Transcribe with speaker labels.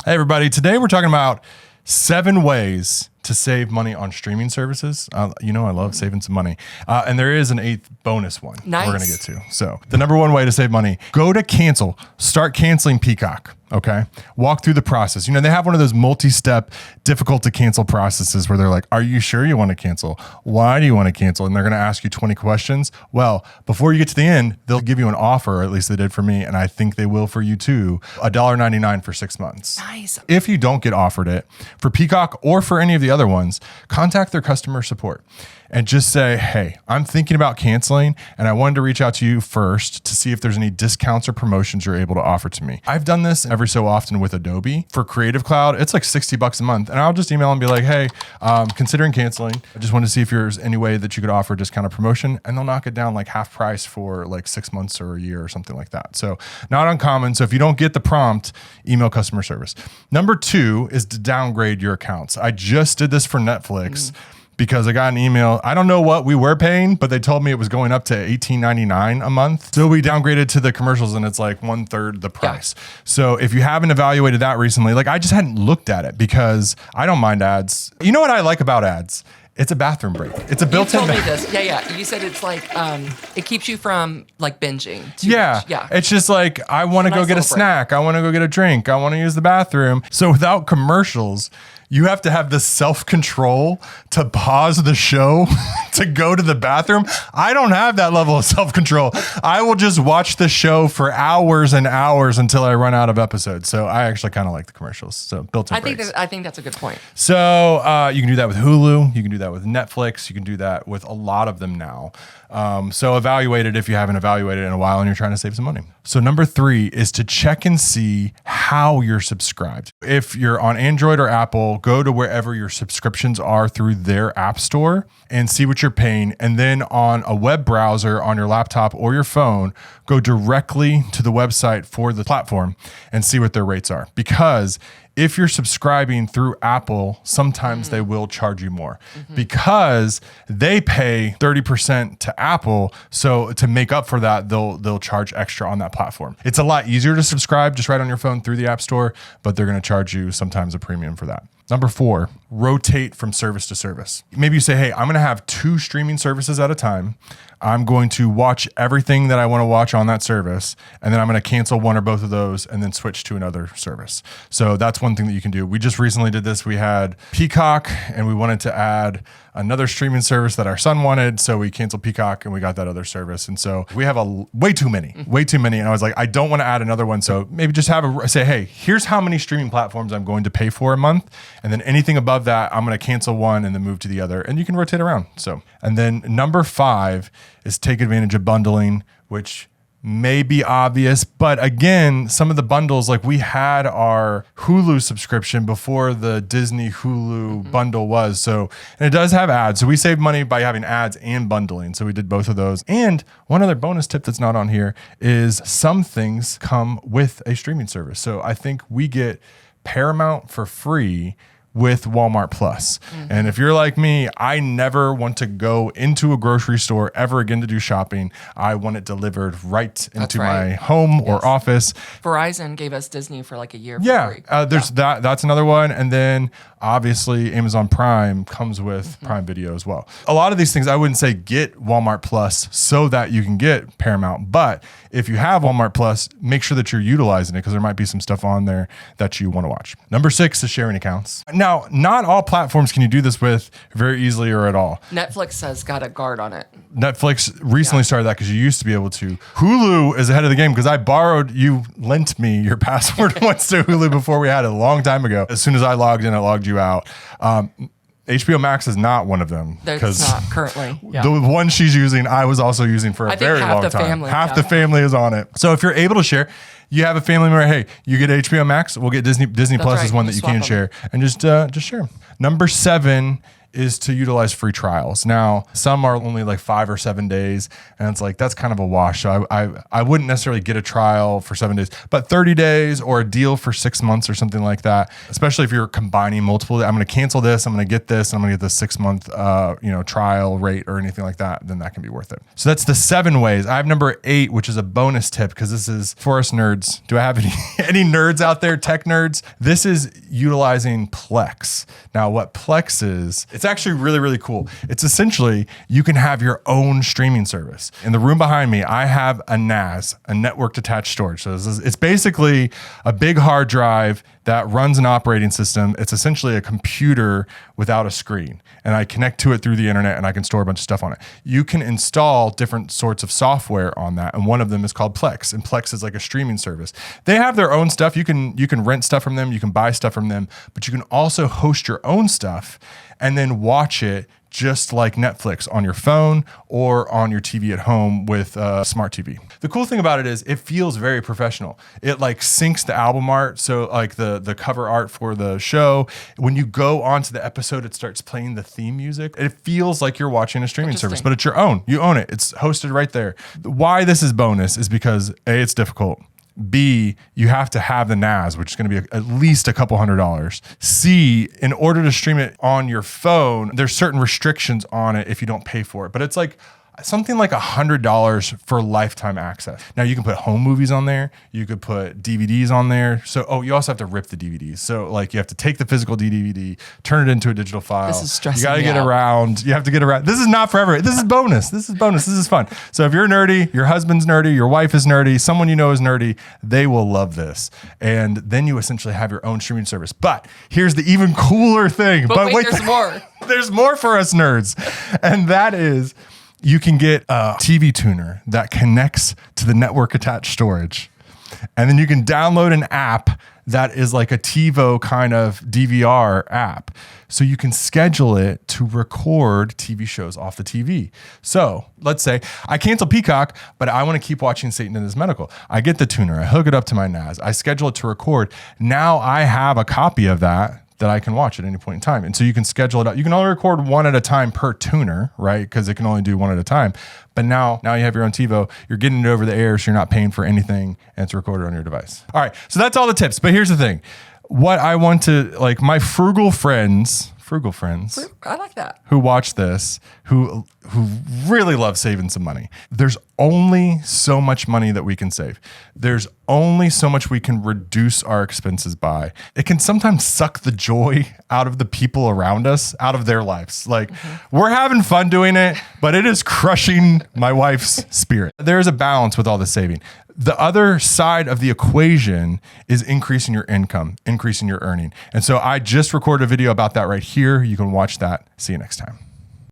Speaker 1: Hey everybody, today we're talking about 7 ways to save money on streaming services. You know I love saving some money. And there is an 8th bonus one we're going to get to. So the number 1 way to save money, go to cancel. Start canceling Peacock, okay? Walk through the process. You know, they have one of those multi-step, difficult to cancel processes where they're like, are you sure you want to cancel? Why do you want to cancel? And they're going to ask you 20 questions. Well, before you get to the end, they'll give you an offer, or at least they did for me, and I think they will for you too, $1.99 for 6 months.
Speaker 2: Nice.
Speaker 1: If you don't get offered it for Peacock or for any of the other ones, contact their customer support and just say, hey, I'm thinking about canceling and I wanted to reach out to you first to see if there's any discounts or promotions you're able to offer to me. I've done this every so often with Adobe. For Creative Cloud, it's like $60 a month. And I'll just email and be like, hey, considering canceling, I just wanted to see if there's any way that you could offer a discount or promotion. And they'll knock it down like half price for like 6 months or a year or something like that. So not uncommon. So if you don't get the prompt, email customer service. Number 2 is to downgrade your accounts. I just did this for Netflix. Because I got an email. I don't know what we were paying, but they told me it was going up to $18.99 a month. So we downgraded to the commercials and it's like 1/3 the price. Yeah. So if you haven't evaluated that recently, like I just hadn't looked at it because I don't mind ads. You know what I like about ads? It's a bathroom break. It's a built-in.
Speaker 2: You told me this. Yeah. You said it's like it keeps you from like binging.
Speaker 1: Yeah.
Speaker 2: Yeah.
Speaker 1: It's just like I want to go get a snack. I want to go get a drink. I want to use the bathroom. So without commercials, you have to have the self-control to pause the show to go to the bathroom. I don't have that level of self-control. I will just watch the show for hours and hours until I run out of episodes. So I actually kind of like the commercials. So built-in breaks.
Speaker 2: I think that's a good point.
Speaker 1: So you can do that with Hulu. You can do that with Netflix. You can do that with a lot of them now. So evaluate it if you haven't evaluated it in a while and you're trying to save some money. So number 3 is to check and see how you're subscribed. If you're on Android or Apple, go to wherever your subscriptions are through their app store and see what you're paying. And then on a web browser on your laptop or your phone, go directly to the website for the platform and see what their rates are. Because if you're subscribing through Apple, sometimes they will charge you more because they pay 30% to Apple. So to make up for that, they'll charge extra on that platform. It's a lot easier to subscribe just right on your phone through the App Store, but they're going to charge you sometimes a premium for that. Number 4, rotate from service to service. Maybe you say, hey, I'm going to have 2 streaming services at a time. I'm going to watch everything that I want to watch on that service, and then I'm going to cancel one or both of those and then switch to another service. So that's one thing that you can do. We just recently did this. We had Peacock, and we wanted to add another streaming service that our son wanted, so we canceled Peacock and we got that other service. And so we have way too many. And I was like, I don't want to add another one. So maybe just say, hey, here's how many streaming platforms I'm going to pay for a month. And then anything above that, I'm going to cancel one and then move to the other. And you can rotate around. So, and then number 5 is take advantage of bundling, which may be obvious, but again, some of the bundles, like we had our Hulu subscription before the Disney Hulu bundle was. So, and it does have ads. So we saved money by having ads and bundling. So we did both of those. And one other bonus tip that's not on here is some things come with a streaming service. So I think we get Paramount for free with Walmart Plus. And if you're like me, I never want to go into a grocery store ever again to do shopping. I want it delivered right into my home or office.
Speaker 2: Verizon gave us Disney for like a year.
Speaker 1: Yeah,
Speaker 2: for free.
Speaker 1: there's that. That's another one. And then obviously Amazon Prime comes with Prime Video as well. A lot of these things, I wouldn't say get Walmart Plus so that you can get Paramount, but if you have Walmart Plus, make sure that you're utilizing it because there might be some stuff on there that you want to watch. Number 6 is sharing accounts. Now, not all platforms can you do this with very easily or at all.
Speaker 2: Netflix has got a guard on it.
Speaker 1: Netflix recently started that because you used to be able to. Hulu is ahead of the game because you lent me your password once to Hulu before we had it a long time ago. As soon as I logged in, it logged you out. HBO Max is not one of them.
Speaker 2: It's not currently. Yeah.
Speaker 1: The one she's using, I was also using for a very long time. Half the family is on it. So if you're able to share, you have a family member, hey, you get HBO Max, we'll get Disney Plus is one that you can share. And just share. Number 7 is to utilize free trials. Now, some are only like 5 or 7 days, and it's like, that's kind of a wash. So I wouldn't necessarily get a trial for 7 days, but 30 days or a deal for 6 months or something like that, especially if you're combining multiple, I'm going to cancel this, I'm going to get this, and I'm going to get the 6 month, trial rate or anything like that, then that can be worth it. So that's the 7 ways. I have number 8, which is a bonus tip because this is for us nerds. Do I have any nerds out there, tech nerds? This is utilizing Plex. Now, what Plex is, it's actually really, really cool. It's essentially, you can have your own streaming service. In the room behind me, I have a NAS, a network attached storage. So it's basically a big hard drive that runs an operating system. It's essentially a computer without a screen. And I connect to it through the internet and I can store a bunch of stuff on it. You can install different sorts of software on that. And one of them is called Plex. And Plex is like a streaming service. They have their own stuff. You can rent stuff from them. You can buy stuff from them, but you can also host your own stuff and then watch it just like Netflix on your phone or on your TV at home with smart TV. The cool thing about it is it feels very professional. It like syncs the album art. So like the cover art for the show, when you go onto the episode, it starts playing the theme music. It feels like you're watching a streaming service, but it's your own. You own it. It's hosted right there. Why this is bonus is because A, it's difficult. B, you have to have the NAS, which is going to be at least a couple $100s. C, in order to stream it on your phone, there's certain restrictions on it if you don't pay for it. But it's like something like $100 for lifetime access. Now you can put home movies on there. You could put DVDs on there. So, you also have to rip the DVDs. So like you have to take the physical DVD, turn it into a digital file.
Speaker 2: This is stressing
Speaker 1: You got to
Speaker 2: me
Speaker 1: get
Speaker 2: out.
Speaker 1: around. You have to get around. This is not forever. This is bonus. This is bonus. This is fun. So if you're nerdy, your husband's nerdy, your wife is nerdy, someone you know is nerdy, they will love this. And then you essentially have your own streaming service. But here's the even cooler thing.
Speaker 2: But wait, there's more.
Speaker 1: There's more for us nerds. And that is, you can get a TV tuner that connects to the network attached storage. And then you can download an app that is like a TiVo kind of DVR app. So you can schedule it to record TV shows off the TV. So let's say I cancel Peacock, but I want to keep watching Satan and His Medical. I get the tuner, I hook it up to my NAS, I schedule it to record. Now I have a copy of that I can watch at any point in time. And so you can schedule it out. You can only record one at a time per tuner, right? Because it can only do one at a time. But now you have your own TiVo. You're getting it over the air, so you're not paying for anything, and it's recorded on your device. All right, so that's all the tips. But here's the thing. What I want to, like my frugal friends,
Speaker 2: I like that.
Speaker 1: who watch this, who really love saving some money. There's only so much money that we can save. There's only so much we can reduce our expenses by. It can sometimes suck the joy out of the people around us, out of their lives. Like we're having fun doing it, but it is crushing my wife's spirit. There is a balance with all the saving. The other side of the equation is increasing your income, increasing your earning. And so I just recorded a video about that right here. You can watch that. See you next time.